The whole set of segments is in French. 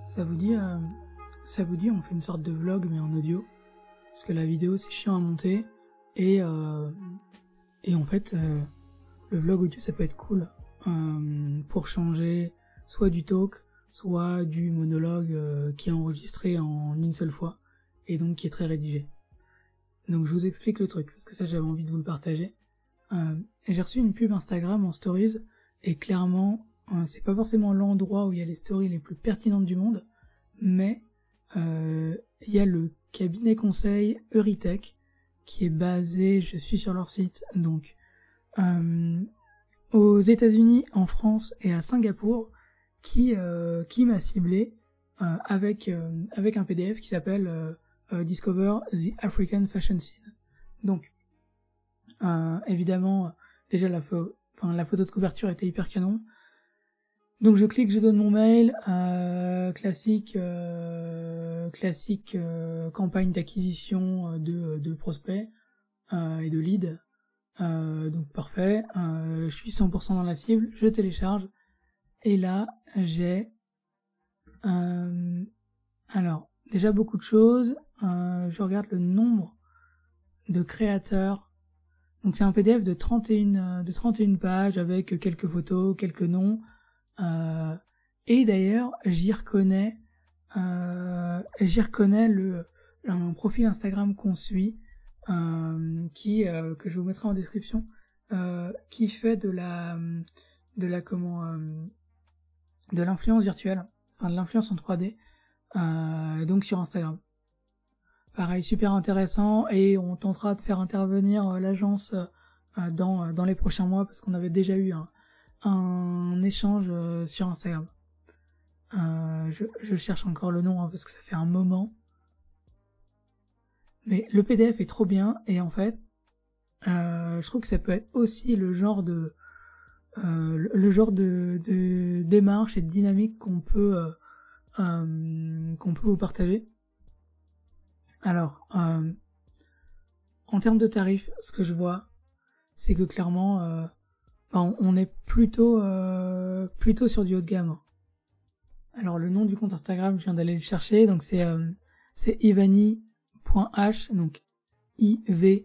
Ça vous dit, on fait une sorte de vlog mais en audio, parce que la vidéo c'est chiant à monter et en fait le vlog audio ça peut être cool pour changer soit du talk, soit du monologue qui est enregistré en une seule fois et donc qui est très rédigé. Donc je vous explique le truc parce que ça j'avais envie de vous le partager. J'ai reçu une pub Instagram en stories et clairement c'est pas forcément l'endroit où il y a les stories les plus pertinentes du monde, mais il y a le cabinet conseil Euritech qui est basé, je suis sur leur site, donc aux États-Unis, en France et à Singapour, qui m'a ciblé avec un PDF qui s'appelle Discover the African Fashion Scene. Donc évidemment déjà la photo de couverture était hyper canon. Donc je clique, je donne mon mail, classique campagne d'acquisition de prospects et de leads. Donc parfait, je suis 100% dans la cible, je télécharge et là j'ai alors déjà beaucoup de choses. Je regarde le nombre de créateurs. Donc c'est un PDF de 31 pages avec quelques photos, quelques noms. Et d'ailleurs j'y reconnais un profil Instagram qu'on suit que je vous mettrai en description, qui fait de l'influence virtuelle, enfin de l'influence en 3D, donc sur Instagram. Pareil, super intéressant, et on tentera de faire intervenir l'agence dans les prochains mois parce qu'on avait déjà eu un échange sur Instagram. Je cherche encore le nom parce que ça fait un moment. Mais le PDF est trop bien et en fait, je trouve que ça peut être aussi le genre de démarche et de dynamique qu'on peut vous partager. Alors, en termes de tarifs, ce que je vois, c'est que clairement, on est plutôt sur du haut de gamme. Alors le nom du compte Instagram, je viens d'aller le chercher, donc c'est ivany.h, donc IVAANY.h,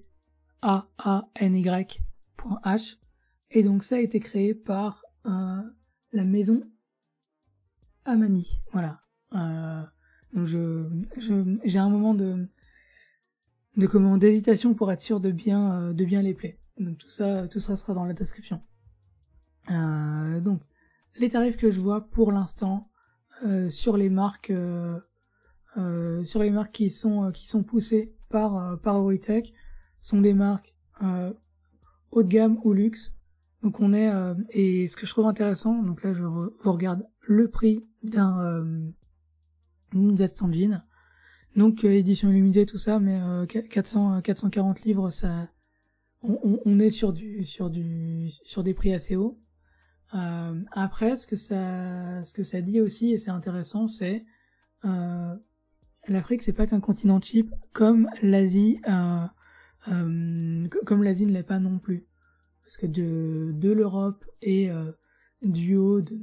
et donc ça a été créé par la maison Amani, voilà. Donc j'ai un moment d'hésitation pour être sûr de bien les play. Donc tout ça sera dans la description. Donc les tarifs que je vois pour l'instant sur les marques qui sont poussées par Euritech sont des marques haut de gamme ou luxe. Donc on est et ce que je trouve intéressant, donc là vous regarde le prix d'une veste en jean. Donc édition limitée tout ça, mais 440 livres, ça on est sur des prix assez hauts. Après, ce que ça dit aussi, et c'est intéressant, c'est l'Afrique, c'est pas qu'un continent cheap, comme l'Asie ne l'est pas non plus, parce que de l'Europe et du haut de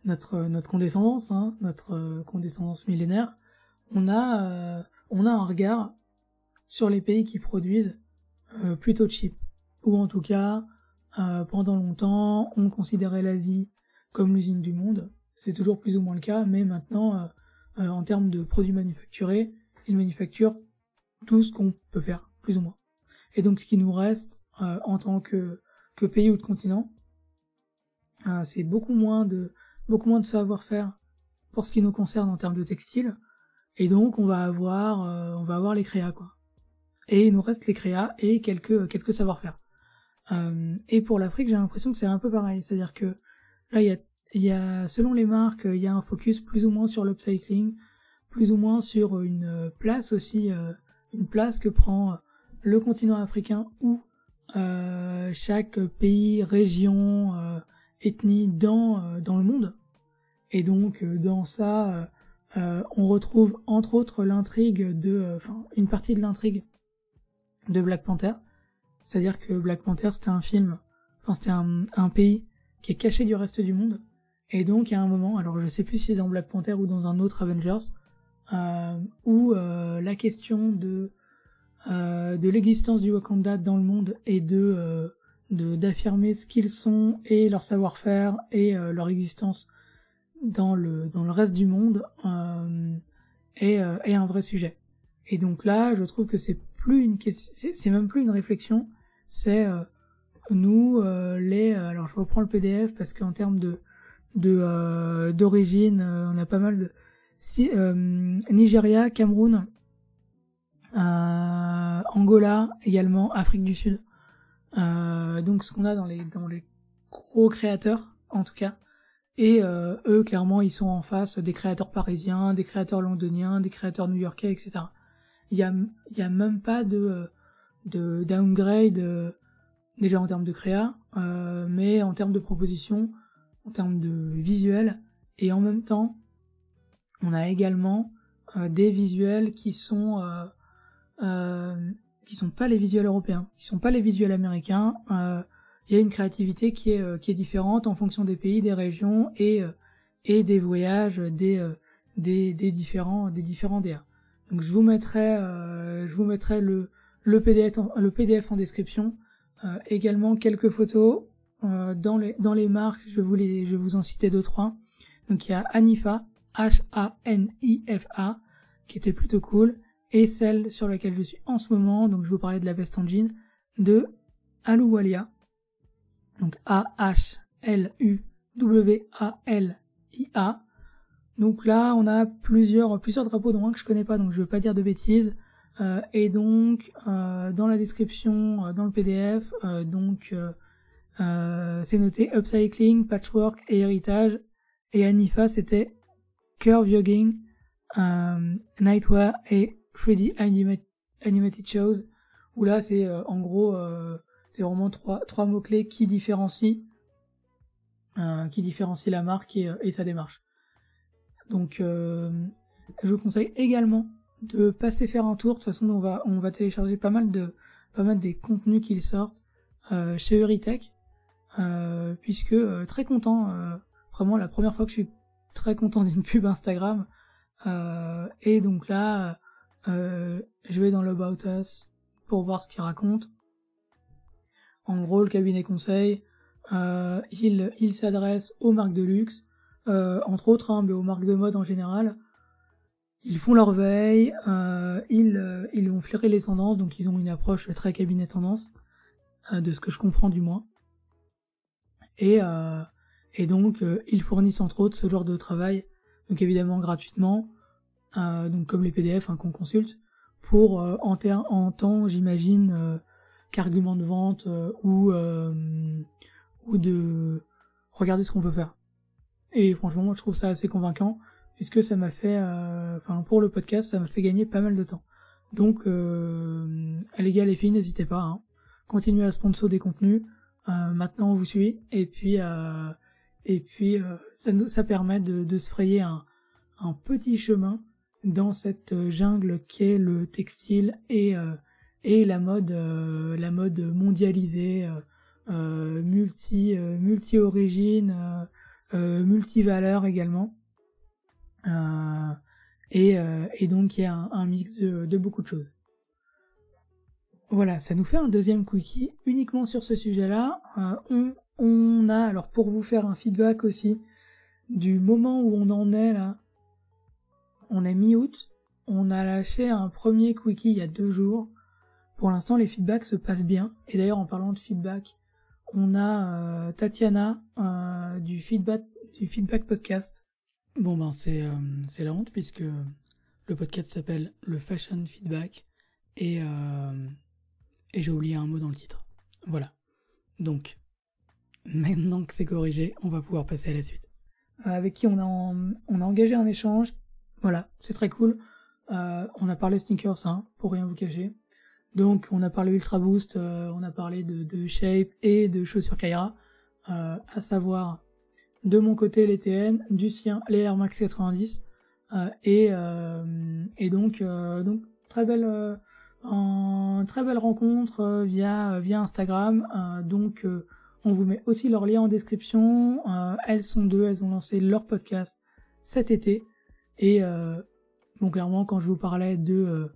notre condescendance, notre condescendance millénaire, on a un regard sur les pays qui produisent plutôt cheap. Ou en tout cas, pendant longtemps, on considérait l'Asie comme l'usine du monde. C'est toujours plus ou moins le cas, mais maintenant, en termes de produits manufacturés, ils manufacturent tout ce qu'on peut faire, plus ou moins. Et donc, ce qui nous reste en tant que pays ou de continent, c'est beaucoup moins de savoir-faire pour ce qui nous concerne en termes de textile. Et donc, on va avoir les créas, quoi. Et il nous reste les créas et quelques savoir-faire. Et pour l'Afrique, j'ai l'impression que c'est un peu pareil, c'est-à-dire que là il y a selon les marques, il y a un focus plus ou moins sur l'upcycling, plus ou moins sur une place aussi, une place que prend le continent africain ou chaque pays, région, ethnie dans le monde. Et donc dans ça, on retrouve entre autres l'intrigue une partie de l'intrigue de Black Panther. C'est-à-dire que Black Panther, c'était un film, c'était un pays qui est caché du reste du monde, Et donc, il y a un moment, alors je sais plus si c'est dans Black Panther ou dans un autre Avengers, où la question de l'existence du Wakanda dans le monde et d'affirmer ce qu'ils sont et leur savoir-faire et leur existence dans le reste du monde est un vrai sujet. Et donc là, je trouve que c'est plus une question, c'est même plus une réflexion, c'est nous alors je reprends le PDF parce qu'en termes d'origine, on a pas mal de Nigeria, Cameroun, Angola également, Afrique du Sud. Donc ce qu'on a dans les gros créateurs en tout cas, et eux clairement ils sont en face des créateurs parisiens, des créateurs londoniens, des créateurs new-yorkais, etc. Il y a même pas de downgrade déjà en termes de créa, mais en termes de proposition, en termes de visuel, et en même temps on a également des visuels qui sont pas les visuels européens, qui sont pas les visuels américains. Il y a une créativité qui est différente en fonction des pays, des régions et des voyages, des différents DA. Donc je vous mettrai le PDF en description, également quelques photos dans les marques, je vais vous en citer 2-3. Donc il y a Hanifa, Hanifa, qui était plutôt cool, et celle sur laquelle je suis en ce moment, donc je vous parlais de la veste en jean, de Ahluwalia, donc Ahluwalia. Donc là, on a plusieurs drapeaux, dont un que je connais pas, donc je veux pas dire de bêtises. Et donc, dans la description, dans le PDF, c'est noté upcycling, patchwork et héritage. Et Hanifa, c'était curve yogging, nightwear et 3D animated shows. Où là, c'est en gros, c'est vraiment trois mots-clés qui différencient la marque et sa démarche. Donc, je vous conseille également de passer faire un tour. De toute façon, on va télécharger pas mal des contenus qu'ils sortent chez Euritech, puisque très content, vraiment la première fois que je suis très content d'une pub Instagram, et donc là, je vais dans l'About Us pour voir ce qu'ils racontent. En gros, le cabinet conseil, il s'adresse aux marques de luxe, entre autres, mais aux marques de mode en général. Ils font leur veille, ils vont flairer les tendances, donc ils ont une approche très cabinet tendance, de ce que je comprends du moins. Et donc ils fournissent entre autres ce genre de travail, donc évidemment gratuitement, donc comme les PDF qu'on consulte, pour en temps, j'imagine, qu'argument de vente ou de regarder ce qu'on peut faire. Et franchement, moi je trouve ça assez convaincant, puisque ça m'a fait, pour le podcast, ça m'a fait gagner pas mal de temps. Donc, les gars, les filles, n'hésitez pas, hein. Continuez à sponsor des contenus. Maintenant, on vous suit. Et puis, ça permet de se frayer un petit chemin dans cette jungle qu'est le textile et la mode mondialisée, multi-origine, multi-valeurs également. Et donc il y a un mix de beaucoup de choses. Voilà, ça nous fait un deuxième quickie uniquement sur ce sujet-là. On a, alors pour vous faire un feedback aussi du moment où on en est là, on est mi-août, on a lâché un premier quickie il y a 2 jours. Pour l'instant, les feedbacks se passent bien. Et d'ailleurs, en parlant de feedback, on a Tatiana du feedback podcast. Bon ben c'est la honte puisque le podcast s'appelle le Fashion Feedback et j'ai oublié un mot dans le titre. Voilà. Donc maintenant que c'est corrigé, on va pouvoir passer à la suite. Avec qui on a engagé un échange. Voilà, c'est très cool. On a parlé sneakers, pour rien vous cacher. Donc on a parlé Ultra Boost, on a parlé de Shape et de chaussures Kaira, à savoir de mon côté les TN, du sien les Air Max 90, et donc très belle rencontre via Instagram. Donc On vous met aussi leurs liens en description. Elles sont deux, elles ont lancé leur podcast cet été. Et donc clairement, quand je vous parlais de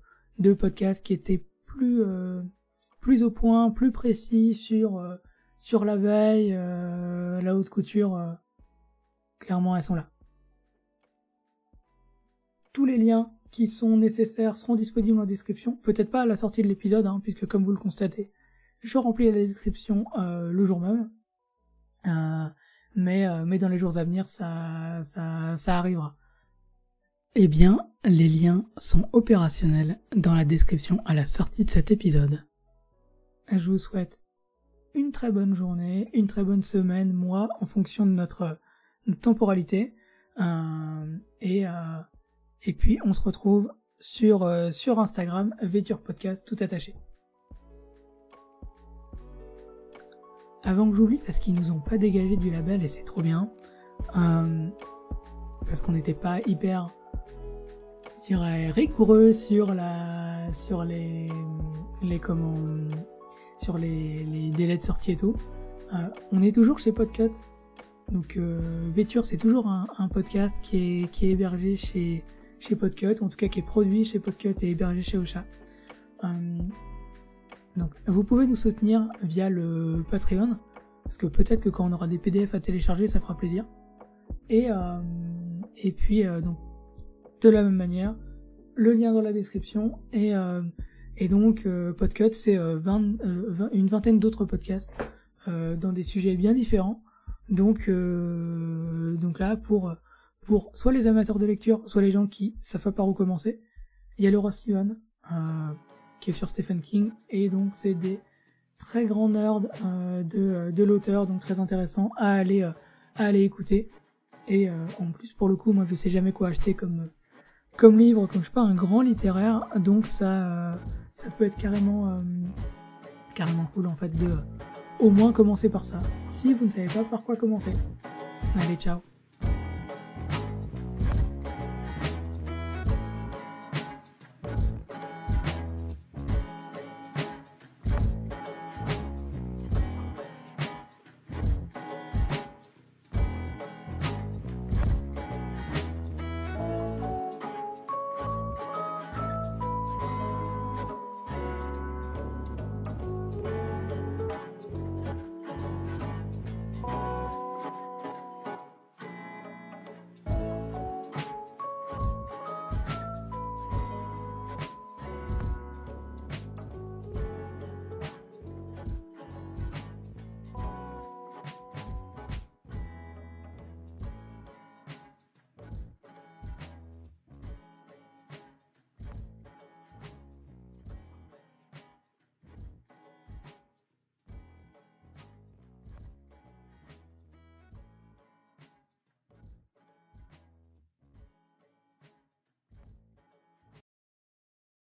podcasts qui étaient plus au point, plus précis sur la veille, la haute couture, clairement elles sont là. Tous les liens qui sont nécessaires seront disponibles en description. Peut-être pas à la sortie de l'épisode, puisque comme vous le constatez, je remplis la description le jour même. Mais dans les jours à venir, ça arrivera. Eh bien, les liens sont opérationnels dans la description à la sortie de cet épisode. Je vous souhaite une très bonne journée, une très bonne semaine, mois, en fonction de notre temporalité. Et puis, on se retrouve sur Instagram, Vêture Podcast, tout attaché. Avant que j'oublie, parce qu'ils nous ont pas dégagé du label et c'est trop bien, parce qu'on n'était pas hyper, je dirais, rigoureux sur les délais de sortie et tout. On est toujours chez Podcut, donc Vêture c'est toujours un podcast qui est hébergé chez Podcut, en tout cas qui est produit chez Podcut et hébergé chez Ocha. Donc, vous pouvez nous soutenir via le Patreon, parce que peut-être que quand on aura des PDF à télécharger, ça fera plaisir. Et puis, donc, de la même manière, le lien dans la description, et donc, Podcut, c'est une vingtaine d'autres podcasts, dans des sujets bien différents. Donc là, pour soit les amateurs de lecture, soit les gens qui savent pas par où commencer, il y a le Roi Steven, qui est sur Stephen King, et donc c'est des très grands nerds de l'auteur, donc très intéressant à aller écouter. Et en plus, pour le coup, moi je sais jamais quoi acheter comme livre, comme je suis pas un grand littéraire, donc ça peut être carrément cool en fait de au moins commencer par ça, si vous ne savez pas par quoi commencer. Allez, ciao.